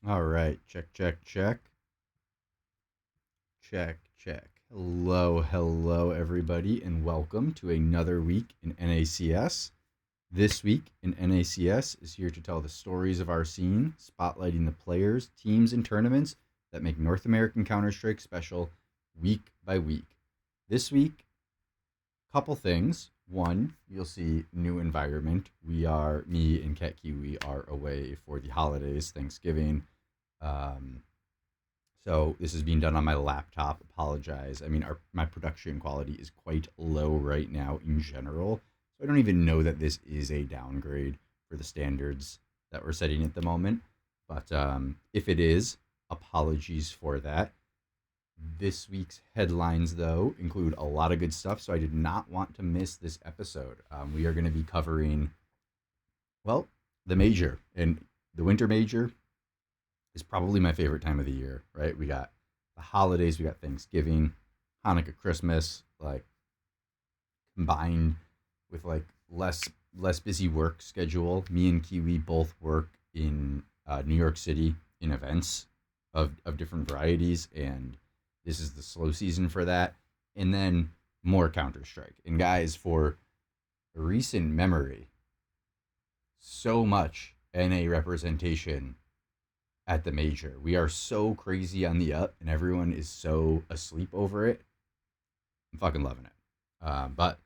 All right, check, check, check, check. Hello, everybody, and welcome to another week in NACS. This week in NACS is here to tell the stories of our scene, spotlighting the players, teams, and tournaments that make North American Counter Strike special week by week. This week, couple things. One, you'll see new environment. Me and Cat Kiwi are away for the holidays, Thanksgiving. Um, So this is being done on my laptop. Apologize. I mean, my production quality is quite low right now in general. So I don't even know that this is a downgrade for the standards that we're setting at the moment. But if it is, apologies for that. This week's headlines, though, include a lot of good stuff. So I did not want to miss this episode. We are going to be covering, well, the major. And the winter major is probably my favorite time of the year, right? We got the holidays, we got Thanksgiving, Hanukkah, Christmas, like combined with like less busy work schedule. Me and Kiwi both work in New York City in events of different varieties, and this is the slow season for that. And then more Counter Strike. And guys, for recent memory, so much NA representation at the major. We are so crazy on the up, and everyone is so asleep over it. I'm fucking loving it. But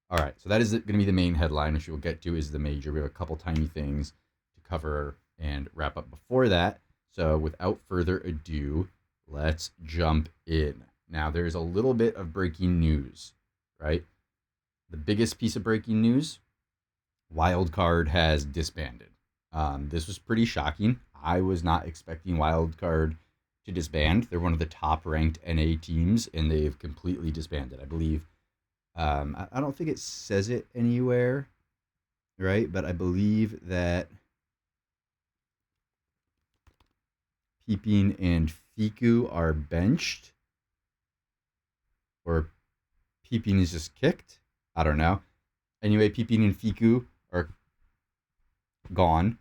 all right, so that is going to be the main headline, which we'll get to is the major. We have a couple tiny things to cover and wrap up before that. So without further ado, let's jump in. Now, there's a little bit of breaking news, right? The biggest piece of breaking news: Wildcard has disbanded. This was pretty shocking. I was not expecting Wildcard to disband. They're one of the top ranked NA teams, and they've completely disbanded. I believe. I don't think it says it anywhere, right? But I believe that Peeping and Fiku are benched, or Peeping is just kicked. I don't know. Anyway, Peeping and Fiku are gone,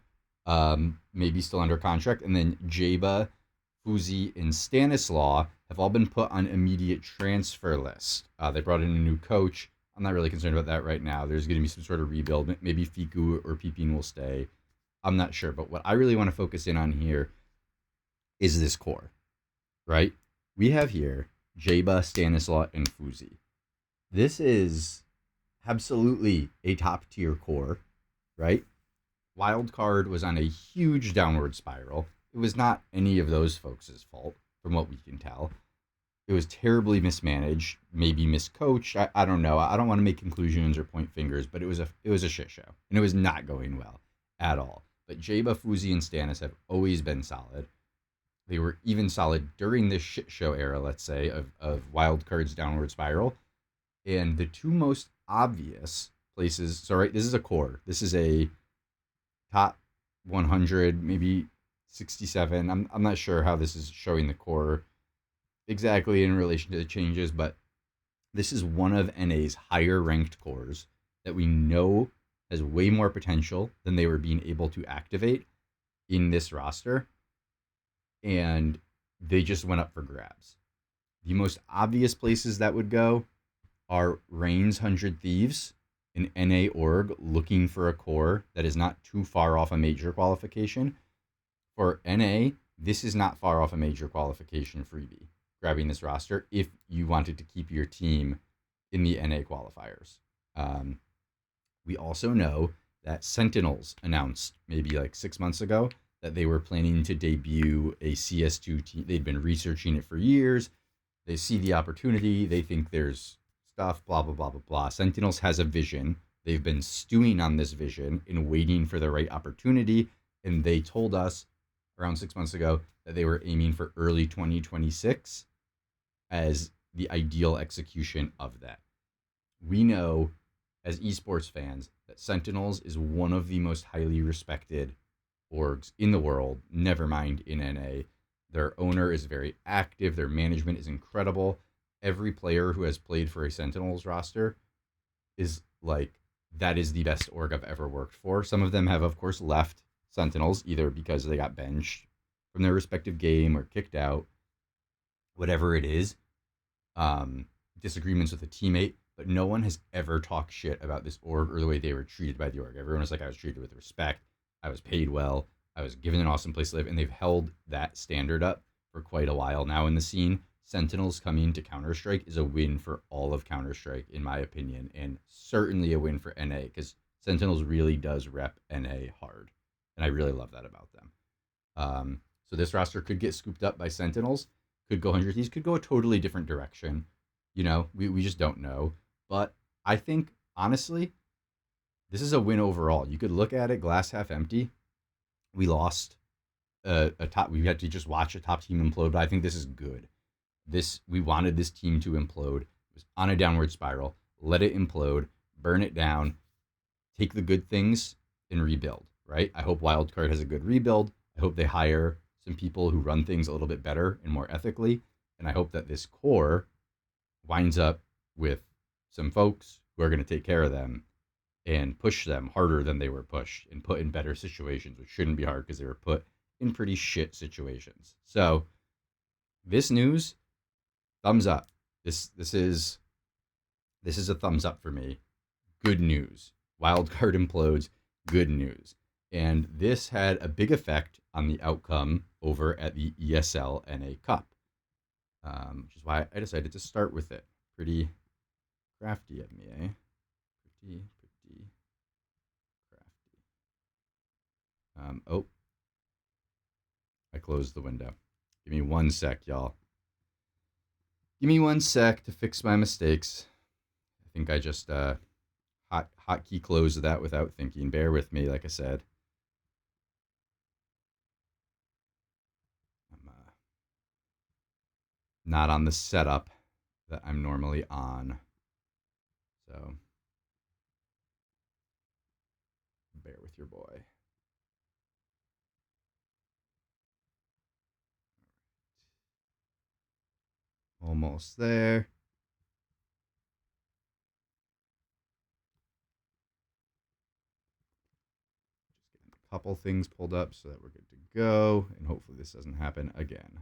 maybe still under contract. And then Jaba, Fuzi, and Stanislaw have all been put on immediate transfer list. They brought in a new coach. I'm not really concerned about that right now. There's going to be some sort of rebuild. Maybe Fiku or Pipin will stay. I'm not sure. But what I really want to focus in on here is this core, right? We have here Jaba, Stanislaw, and Fuzi. This is absolutely a top tier core, right? Wildcard was on a huge downward spiral. It was not any of those folks' fault, from what we can tell. It was terribly mismanaged, maybe miscoached. I don't know. I don't want to make conclusions or point fingers, but it was a shit show, and it was not going well at all. But Jaba, Fuzi, and Stannis have always been solid. They were even solid during this shit show era, let's say, of Wildcard's downward spiral. And the two most obvious places. So right, this is a core. This is a top 100, maybe 67. I'm not sure how this is showing the core exactly in relation to the changes, but this is one of NA's higher ranked cores that we know has way more potential than they were being able to activate in this roster. And they just went up for grabs. The most obvious places that would go are Reigns 100 Thieves, an NA org looking for a core that is not too far off a major qualification. For NA, this is not far off a major qualification freebie, grabbing this roster if you wanted to keep your team in the NA qualifiers. We also know that Sentinels announced maybe like 6 months ago that they were planning to debut a CS2 team. They'd been researching it for years. They see the opportunity. They think there's stuff, blah, blah, blah, blah, blah. Sentinels has a vision. They've been stewing on this vision and waiting for the right opportunity. And they told us around 6 months ago that they were aiming for early 2026 as the ideal execution of that. We know as esports fans that Sentinels is one of the most highly respected orgs in the world, never mind in NA. Their owner is very active, their management is incredible. Every player who has played for a Sentinels roster is like, that is the best org I've ever worked for. Some of them have, of course, left Sentinels either because they got benched from their respective game or kicked out, whatever it is, um, disagreements with a teammate, but no one has ever talked shit about this org or the way they were treated by the org. Everyone was like, I was treated with respect, I was paid well, I was given an awesome place to live, and they've held that standard up for quite a while now in the scene. Sentinels coming to Counter Strike is a win for all of Counter Strike, in my opinion, and certainly a win for NA because Sentinels really does rep NA hard, and I really love that about them. So this roster could get scooped up by Sentinels, could go 100 Thieves, could go a totally different direction. You know, we just don't know. But I think, honestly, this is a win overall. You could look at it glass half empty. We lost a top. We had to just watch a top team implode, but I think this is good. We wanted this team to implode. It was on a downward spiral. Let it implode, burn it down, take the good things and rebuild, right? I hope Wildcard has a good rebuild. I hope they hire some people who run things a little bit better and more ethically. And I hope that this core winds up with some folks who are going to take care of them and push them harder than they were pushed and put in better situations, which shouldn't be hard because they were put in pretty shit situations. So this news, thumbs up. This is a thumbs up for me. Good news. Wildcard implodes. Good news. And this had a big effect on the outcome over at the ESL NA Cup, which is why I decided to start with it. Pretty crafty of me, eh? Pretty crafty. Oh, I closed the window. Give me 1 sec, y'all. Give me 1 sec to fix my mistakes. I think I just hotkey closed that without thinking. Bear with me, like I said. I'm not on the setup that I'm normally on. So bear with your boy. Almost there. Just getting a couple things pulled up so that we're good to go. And hopefully this doesn't happen again.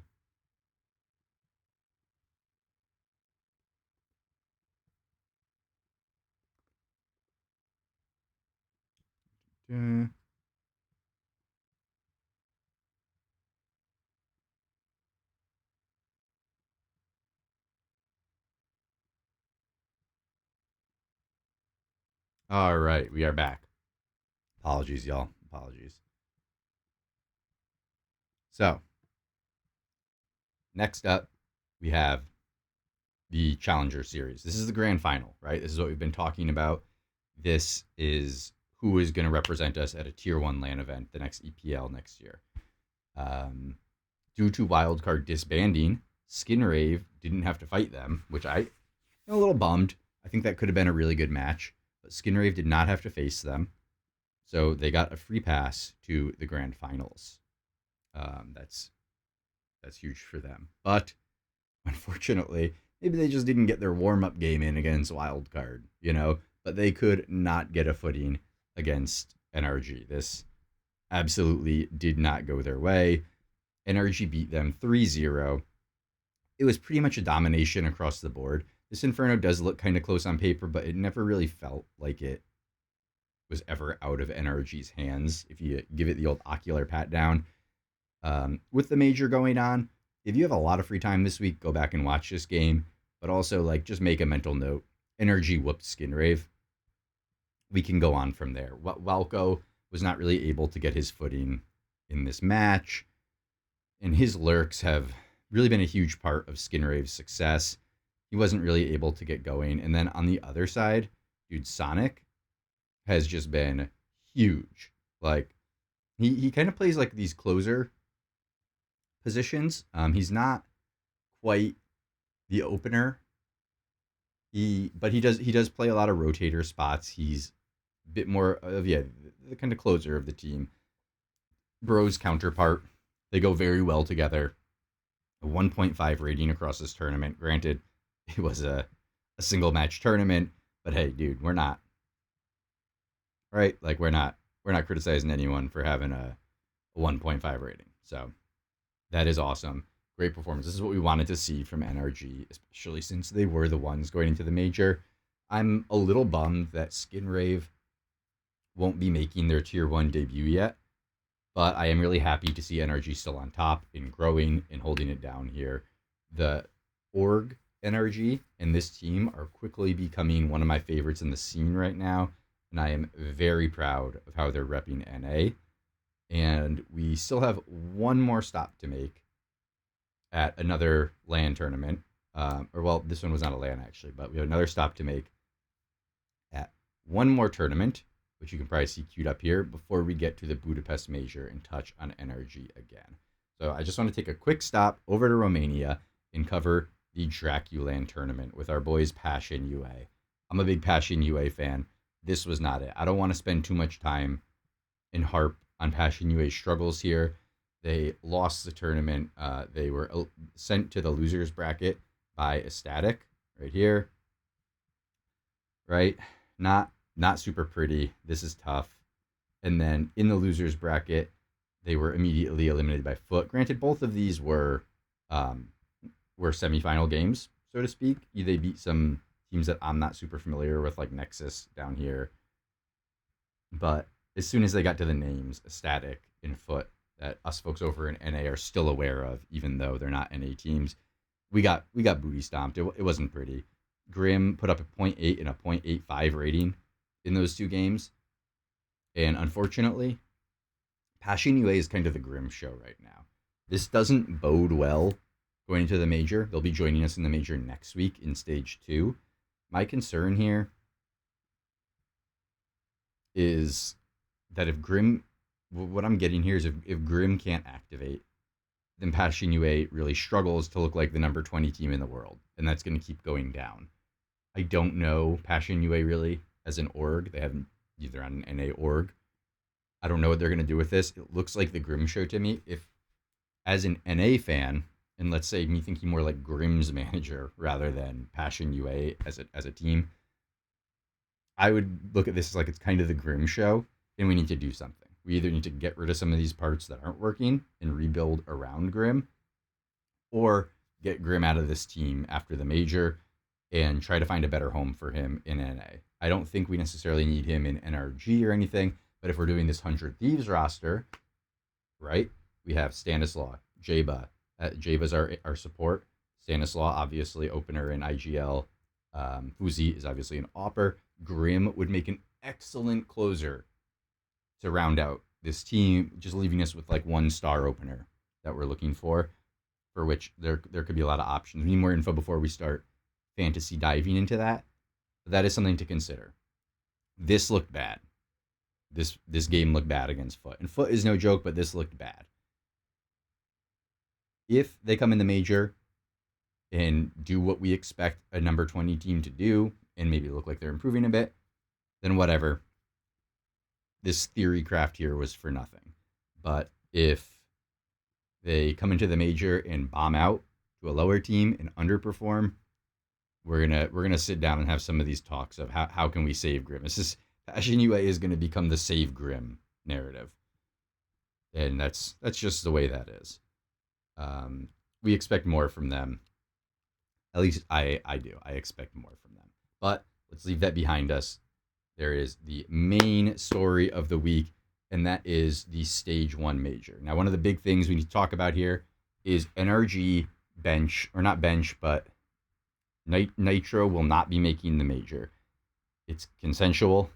All right, we are back. Apologies, y'all. Apologies. So, next up, we have the Challenger Series. This is the grand final, right? This is what we've been talking about. This is who is going to represent us at a Tier 1 LAN event, the next EPL next year. Due to Wildcard disbanding, Skinrave didn't have to fight them, which I'm a little bummed. I think that could have been a really good match, but Skinrave did not have to face them. So they got a free pass to the grand finals. That's huge for them. But unfortunately, maybe they just didn't get their warm-up game in against Wildcard, you know? But they could not get a footing against NRG. This absolutely did not go their way. NRG beat them 3-0. It was pretty much a domination across the board. This Inferno does look kind of close on paper, but it never really felt like it was ever out of NRG's hands. If you give it the old ocular pat down. With the major going on, if you have a lot of free time this week, go back and watch this game. But also, like, just make a mental note. NRG whooped Skinrave. We can go on from there. Walco was not really able to get his footing in this match. And his lurks have really been a huge part of Skinrave's success. He wasn't really able to get going. And then on the other side, dude, Sonic has just been huge. Like, he kind of plays like these closer positions. He's not quite the opener. But he does play a lot of rotator spots. He's a bit more of the kind of closer of the team. Bro's counterpart. They go very well together. A 1.5 rating across this tournament. Granted, it was a single match tournament, but hey, dude, we're not right. Like we're not criticizing anyone for having a 1.5 rating. So That is awesome. Great performance. This is what we wanted to see from NRG, especially since they were the ones going into the major. I'm a little bummed that Skinrave won't be making their tier 1 debut yet, but I am really happy to see NRG still on top and growing and holding it down here. The org NRG and this team are quickly becoming one of my favorites in the scene right now, and I am very proud of how they're repping NA. And we still have one more stop to make at another LAN tournament. Or, well, this one was not a LAN actually, but we have another stop to make at one more tournament, which you can probably see queued up here, before we get to the Budapest Major and touch on NRG again. So I just want to take a quick stop over to Romania and cover the Draculan tournament with our boys Passion UA. I'm a big Passion UA fan. This was not it. I don't want to spend too much time and harp on Passion UA's struggles here. They lost the tournament. They were sent to the losers bracket by Ecstatic right here. Right? Not super pretty. This is tough. And then in the losers bracket, they were immediately eliminated by Foot. Granted, both of these were semifinal games, so to speak. They beat some teams that I'm not super familiar with, like Nexus down here. But as soon as they got to the names, Static and Foot, that us folks over in NA are still aware of, even though they're not NA teams, we got booty stomped. It wasn't pretty. Grim put up a 0.8 and a 0.85 rating in those two games. And unfortunately, Passion UA is kind of the Grim show right now. This doesn't bode well going into the major. They'll be joining us in the major next week in stage 2. My concern here is that if Grim, what I'm getting here is if Grim can't activate, then Passion UA really struggles to look like the number 20 team in the world, and that's going to keep going down. I don't know Passion UA really as an org. They haven't either on an NA org. I don't know what they're going to do with this. It looks like the Grim show to me. If, as an NA fan, and let's say me thinking more like Grim's manager rather than Passion UA as a team, I would look at this as like it's kind of the Grim show, and we need to do something. We either need to get rid of some of these parts that aren't working and rebuild around Grim, or get Grim out of this team after the major and try to find a better home for him in NA. I don't think we necessarily need him in NRG or anything, but if we're doing this 100 Thieves roster, right, we have Stanislaw, Jaba. Jaba's our support. Stanislaw, obviously, opener in IGL. Fuzi is obviously an AWPer. Grim would make an excellent closer to round out this team, just leaving us with like one star opener that we're looking for which there could be a lot of options. We need more info before we start fantasy diving into that. But that is something to consider. This looked bad. This game looked bad against Foot. And Foot is no joke, but this looked bad. If they come in the major and do what we expect a number 20 team to do, and maybe look like they're improving a bit, then whatever. This theory craft here was for nothing. But if they come into the major and bomb out to a lower team and underperform, we're gonna sit down and have some of these talks of how can we save Grim. Passion UA is gonna become the save Grim narrative, and that's just the way that is. We expect more from them. At least I do. I expect more from them. But let's leave that behind us. There is the main story of the week, and that is the Stage 1 Major. Now, one of the big things we need to talk about here is NRG bench, or not bench, but Nitro will not be making the major. It's consensual.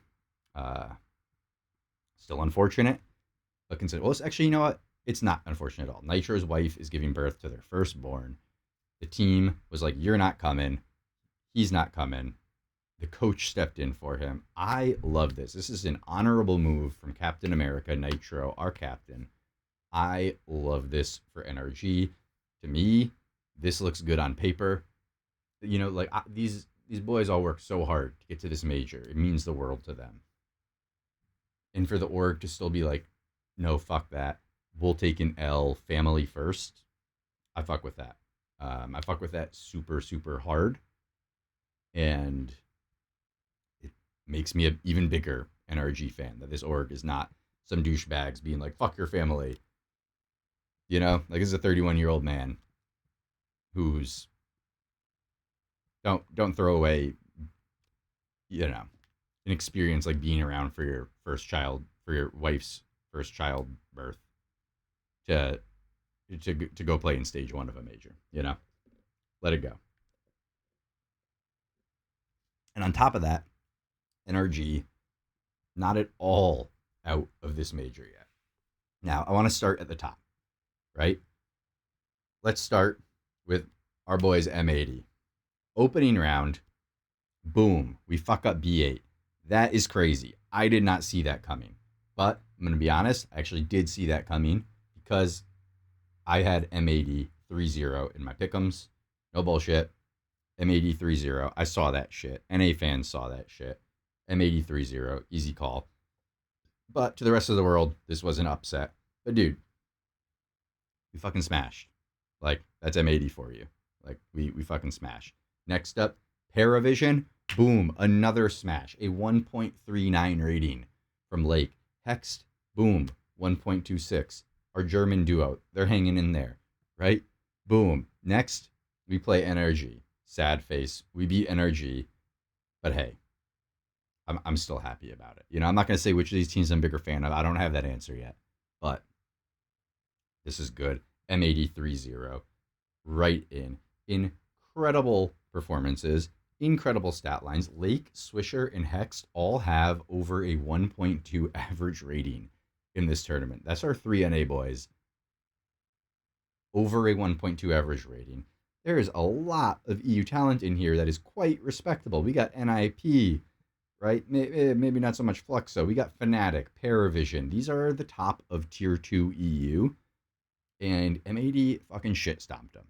Still unfortunate, but consensual. Well, actually, you know what? It's not unfortunate at all. Nitro's wife is giving birth to their firstborn. The team was like, you're not coming. He's not coming. The coach stepped in for him. I love this. This is an honorable move from Captain America, Nitro, our captain. I love this for NRG. To me, this looks good on paper. You know, like these boys all work so hard to get to this major. It means the world to them. And for the org to still be like, no, fuck that. We'll take an L, family first. I fuck with that. I fuck with that super, super hard. And it makes me an even bigger NRG fan, that this org is not some douchebags being like, fuck your family. You know, like this is a 31-year-old man who's don't throw away, you know, an experience like being around for your first child, for your wife's first child birth to to go play in stage one of a major. You know, let it go. And on top of that, NRG not at all out of this major yet. Now I want to start at the top, right? Let's start with our boys M80. Opening round, boom, we fuck up B8. That is crazy. I did not see that coming. But I'm going to be honest, I actually did see that coming because I had M80 3-0 in my pick'ems. No bullshit. M80 3-0. I saw that shit. NA fans saw that shit. M80 3-0. Easy call. But to the rest of the world, this was an upset. But dude, we fucking smashed. Like, that's M80 for you. Like, we fucking smashed. Next up, Paravision. Boom, another smash. A 1.39 rating from Lake. Hext. Boom, 1.26. Our German duo. They're hanging in there, right? Boom. Next, we play NRG. Sad face. We beat NRG. But hey, I'm still happy about it. You know, I'm not going to say which of these teams I'm a bigger fan of. I don't have that answer yet. But this is good. M80 3-0. Right in. Incredible performances. Incredible stat lines. Lake, Swisher, and Hext all have over a 1.2 average rating in this tournament. That's our three NA boys. Over a 1.2 average rating. There is a lot of EU talent in here that is quite respectable. We got NIP, right? Maybe not so much Fluxo. We got Fnatic, Paravision. These are the top of tier 2 EU. And M80 fucking shit stomped them.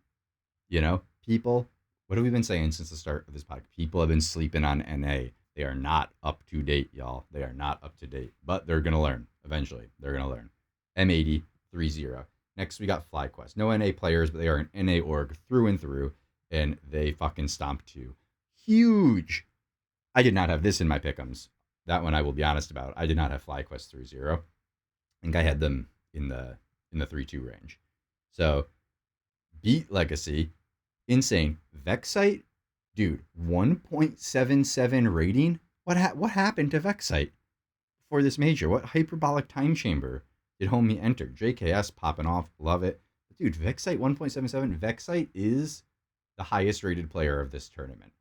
You know, people, what have we been saying since the start of this podcast? People have been sleeping on NA. They are not up to date, y'all. They are not up to date. But they're going to learn eventually. They're going to learn. M80 3-0. Next, we got Flyquest. No NA players, but they are an NA org through and through. And they fucking stomped too. Huge. I did not have this in my pick'ems. That one I will be honest about. I did not have Flyquest 3-0. I think I had them in the 3-2 range. So, beat Legacy. Insane. Vexite, dude, 1.77 rating? What happened to Vexite for this major? What hyperbolic time chamber did homie enter? JKS popping off. Love it. But dude, Vexite 1.77. Vexite is the highest rated player of this tournament.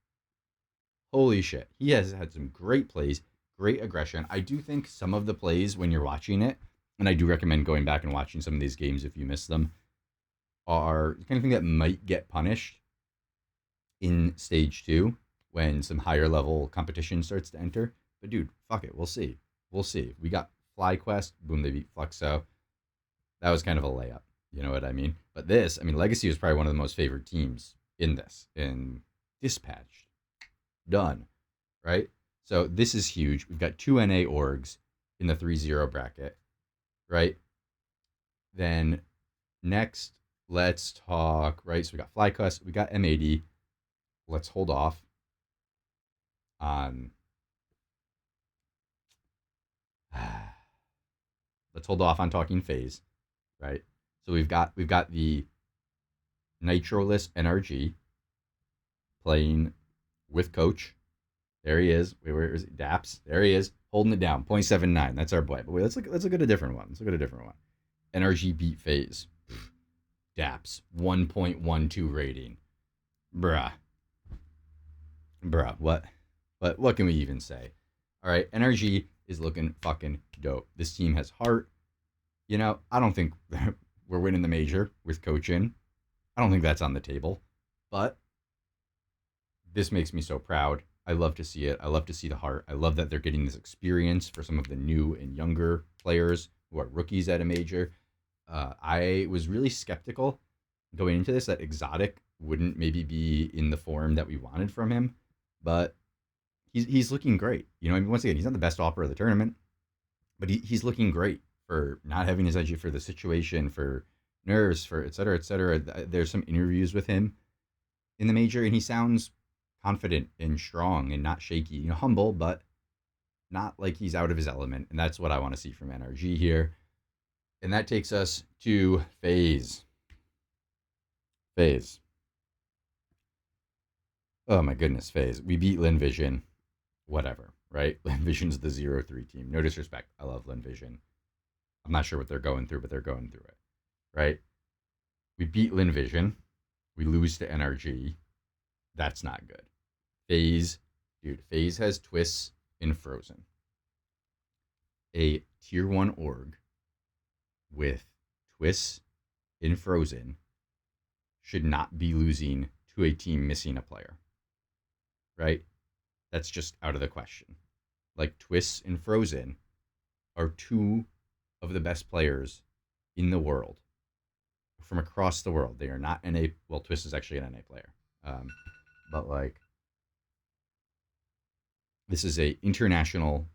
Holy shit. He has had some great plays, great aggression. I do think some of the plays when you're watching it, and I do recommend going back and watching some of these games if you miss them, are the kind of thing that might get punished in stage 2 when some higher level competition starts to enter. But dude, fuck it. We'll see. We'll see. We got Flyquest. Boom, they beat Fluxo. That was kind of a layup. You know what I mean? But this, I mean, Legacy was probably one of the most favored teams in this. In Dispatched. Done. Right? So this is huge. We've got 2 NA orgs in the 3-0 bracket. Right? Then next, let's talk, right? So we got Flyquest, we got M80. Let's hold off on let's hold off on talking Faze, right? So we've got the Nitroless NRG playing with coach. There he is. Wait, where is it? Daps. There he is, holding it down. 0.79. That's our boy. But wait, let's look at a different one. NRG beat Faze. Daps 1.12 rating. Bruh, what can we even say? All right, NRG is looking fucking dope. This team has heart. You know, I don't think we're winning the major with coaching. I don't think that's on the table. But this makes me so proud. I love to see it. I love to see the heart. I love that they're getting this experience for some of the new and younger players who are rookies at a major. I was really skeptical going into this that Exotic wouldn't maybe be in the form that we wanted from him, but he's looking great. You know, I mean, once again, he's not the best offer of the tournament, but he's looking great for not having his edgy, for the situation, for nerves, for et cetera, et cetera. There's some interviews with him in the major, and he sounds confident and strong and not shaky. You know, humble, but not like he's out of his element, and that's what I want to see from NRG here. And that takes us to Faze. Faze. Oh my goodness, Faze. We beat Lin Vision. Whatever, right? Lin Vision's the 0-3 team. No disrespect. I love Lin Vision. I'm not sure what they're going through, but they're going through it, right? We beat Lin Vision. We lose to NRG. That's not good. Faze, dude, Faze has twists in Frozen. A tier 1 org with twists in Frozen should not be losing to a team missing a player, right? That's just out of the question. Like, twists in Frozen are two of the best players in the world from across the world. They are not NA. Well, Twist is actually an NA player, but like, this is a international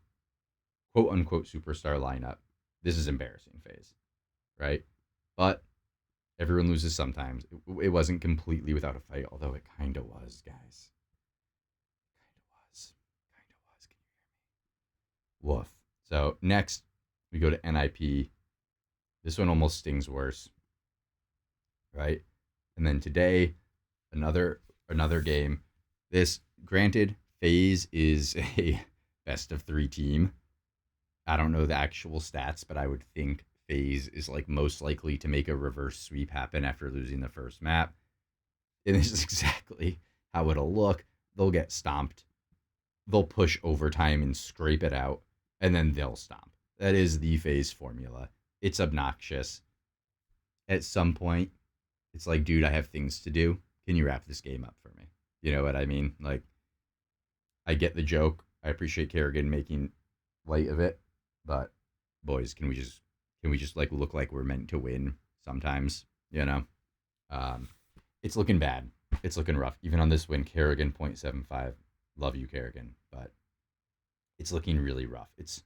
quote unquote superstar lineup. This is embarrassing, Faze, right? But everyone loses sometimes. It wasn't completely without a fight, although it kind of was, guys. Kind of was. Can you hear me? Woof. So next, we go to NIP. This one almost stings worse, right? And then today, another game. This, granted, Faze is a best of 3 team. I don't know the actual stats, but I would think Faze is like most likely to make a reverse sweep happen after losing the first map. And this is exactly how it'll look. They'll get stomped. They'll push overtime and scrape it out, and then they'll stomp. That is the Faze formula. It's obnoxious. At some point, it's like, dude, I have things to do. Can you wrap this game up for me? You know what I mean? Like, I get the joke. I appreciate Kerrigan making light of it, but boys, can we just like look like we're meant to win sometimes? You know, it's looking bad. It's looking rough. Even on this win, Kerrigan 0.75. Love you, Kerrigan, but it's looking really rough. It's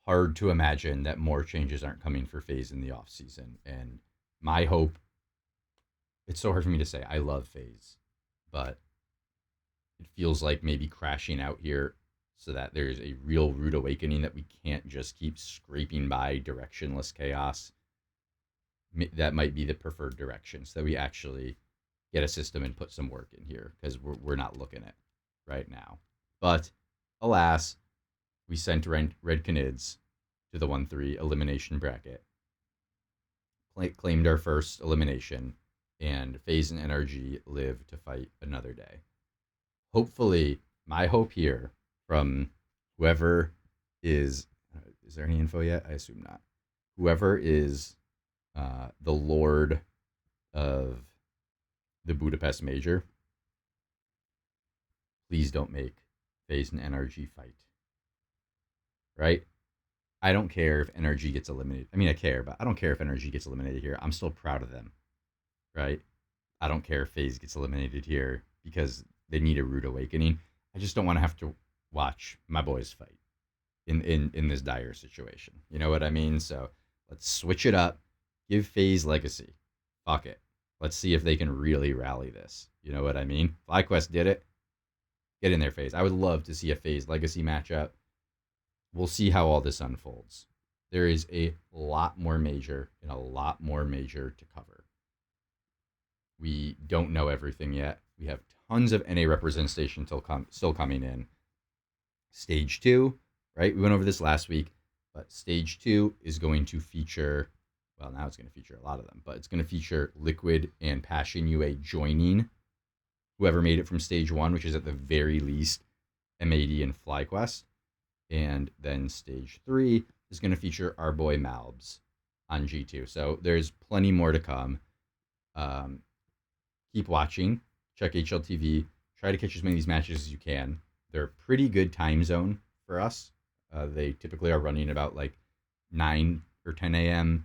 hard to imagine that more changes aren't coming for Faze in the off season. And my hope, it's so hard for me to say. I love Faze, but it feels like maybe crashing out here so that there's a real rude awakening that we can't just keep scraping by directionless chaos. That might be the preferred direction, so that we actually get a system and put some work in here, because we're not looking at right now. But alas, we sent Red Canids to the 1-3 elimination bracket, claimed our first elimination, and Faze and NRG live to fight another day. Hopefully, my hope here from whoever is there any info yet? I assume not. Whoever is the Lord of the Budapest Major, please don't make Faze and NRG fight. Right? I don't care if NRG gets eliminated. I mean, I care, but I don't care if NRG gets eliminated here. I'm still proud of them. Right? I don't care if Faze gets eliminated here because they need a rude awakening. I just don't want to have to watch my boys fight in this dire situation. You know what I mean? So let's switch it up. Give Faze legacy. Fuck it. Let's see if they can really rally this. You know what I mean? Flyquest did it. Get in there, Faze. I would love to see a Faze legacy matchup. We'll see how all this unfolds. There is a lot more major and a lot more major to cover. We don't know everything yet. We have tons of NA representation still coming in. Stage 2, right? We went over this last week, but Stage 2 is going to feature, well, now it's going to feature a lot of them, but it's going to feature Liquid and Passion UA joining whoever made it from Stage 1, which is at the very least MAD and Flyquest. And then Stage 3 is going to feature our boy Malbs on G2. So there's plenty more to come. Keep watching. Check HLTV. Try to catch as many of these matches as you can. They're a pretty good time zone for us. They typically are running about like 9 or 10 a.m.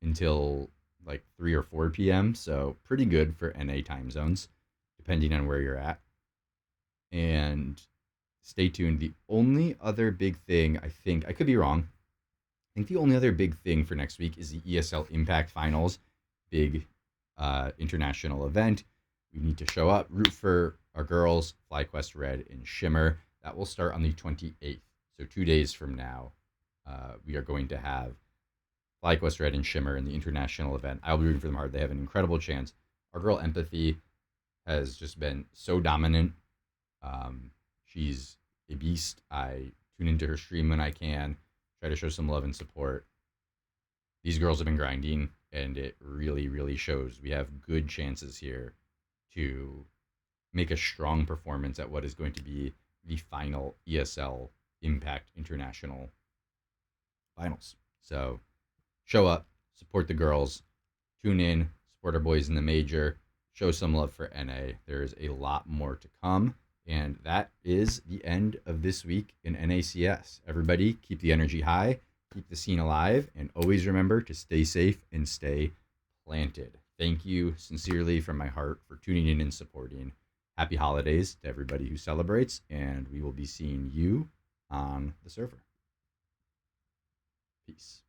until like 3 or 4 p.m. So pretty good for NA time zones, depending on where you're at. And stay tuned. The only other big thing, I think, I could be wrong, I think the only other big thing for next week is the ESL Impact Finals. Big international event. We need to show up, root for our girls, Flyquest Red and Shimmer. That will start on the 28th. So 2 days from now, we are going to have Flyquest Red and Shimmer in the international event. I'll be rooting for them hard. They have an incredible chance. Our girl Empathy has just been so dominant. She's a beast. I tune into her stream when I can, try to show some love and support. These girls have been grinding, and it really, really shows. We have good chances here to make a strong performance at what is going to be the final ESL Impact International Finals. So show up, support the girls, tune in, support our boys in the major, show some love for NA. There's a lot more to come. And that is the end of this week in NACS. Everybody, keep the energy high, keep the scene alive, and always remember to stay safe and stay planted. Thank you sincerely from my heart for tuning in and supporting. Happy holidays to everybody who celebrates, and we will be seeing you on the server. Peace.